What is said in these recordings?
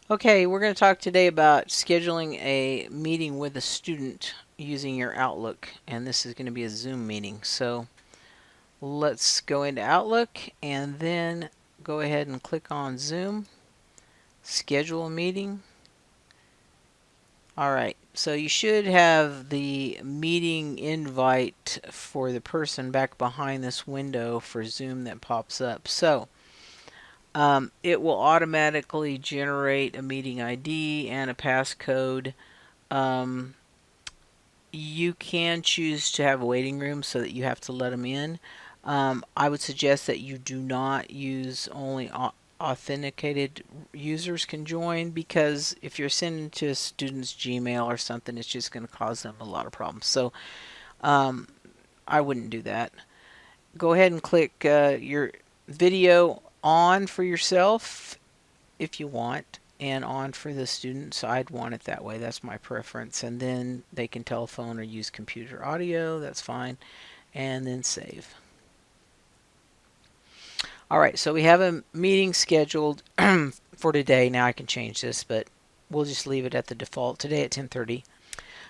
Okay, we're going to talk today about scheduling a meeting with a student using your Outlook, and this is going to be a Zoom meeting. So let's go into Outlook and then go ahead and click on Zoom, schedule a meeting. All right, so you should have the meeting invite for the person back behind this window for Zoom that pops up. So it will automatically generate a meeting ID and a passcode. Um, you can choose to have a waiting room so that you have to let them in. I would suggest that you do not use only authenticated users can join, because if you're sending to a student's Gmail or something, it's just going to cause them a lot of problems. So um, I wouldn't do that. Go ahead and click your video on for yourself if you want, and on for the students. I'd want it that way. That's my preference. And then they can telephone or use computer audio. That's fine. And then save. All right, so we have a meeting scheduled for today. Now I can change this, but we'll just leave it at the default today at 10:30.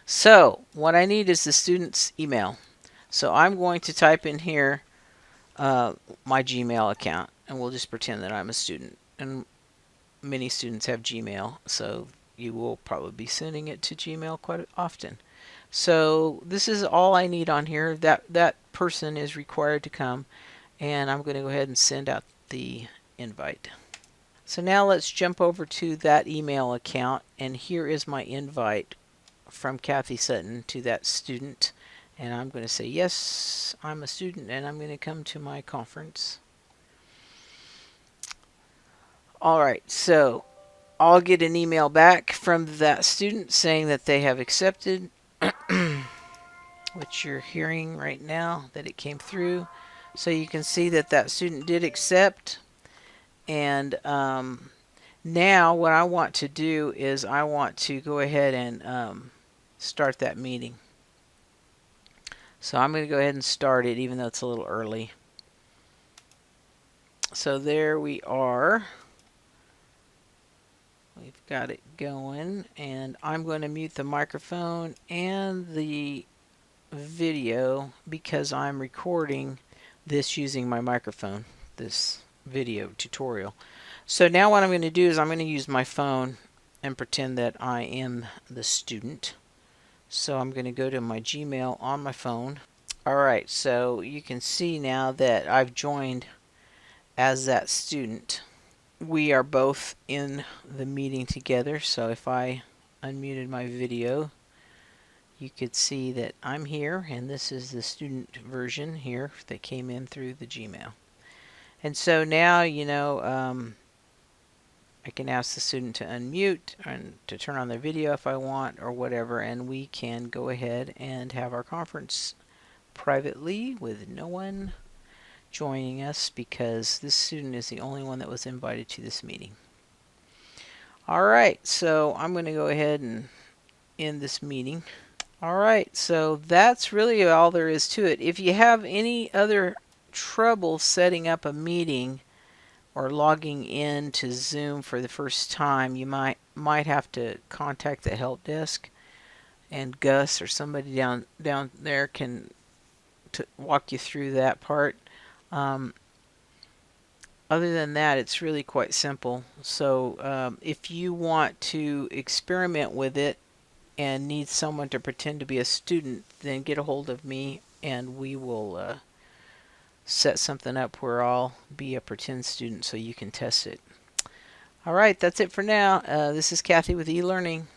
So what I need is the student's email. So I'm going to type in here my Gmail account, and we'll just pretend that I'm a student. And many students have Gmail, so you will probably be sending it to Gmail quite often. So this is all I need on here. That person is required to come, and I'm going to go ahead and send out the invite. So now let's jump over to that email account, and here is my invite from Kathy Sutton to that student. And I'm going to say, yes, I'm a student, and I'm going to come to my conference. All right, so I'll get an email back from that student saying that they have accepted, which you're hearing right now that it came through. So you can see that that student did accept. And now what I want to do is I want to go ahead and start that meeting. So I'm going to go ahead and start it, even though it's a little early. So there we are. We've got it going, and I'm going to mute the microphone and the video because I'm recording this using my microphone, this video tutorial. So now what I'm going to do is I'm going to use my phone and pretend that I am the student. So I'm going to go to my Gmail on my phone. Alright, so you can see now that I've joined as that student. We are both in the meeting together, so if I unmuted my video, you could see that I'm here, and this is the student version here that came in through the Gmail. And so now, I can ask the student to unmute and to turn on their video if I want, or whatever, and we can go ahead and have our conference privately with no one joining us, because this student is the only one that was invited to this meeting. Alright, so I'm going to go ahead and end this meeting. Alright, so that's really all there is to it. If you have any other trouble setting up a meeting or logging in to Zoom for the first time, you might have to contact the help desk, and Gus or somebody down there can walk you through that part. Other than that, it's really quite simple. So if you want to experiment with it and need someone to pretend to be a student, then get a hold of me and we will set something up where I'll be a pretend student so you can test it. Alright, that's it for now. This is Kathy with eLearning.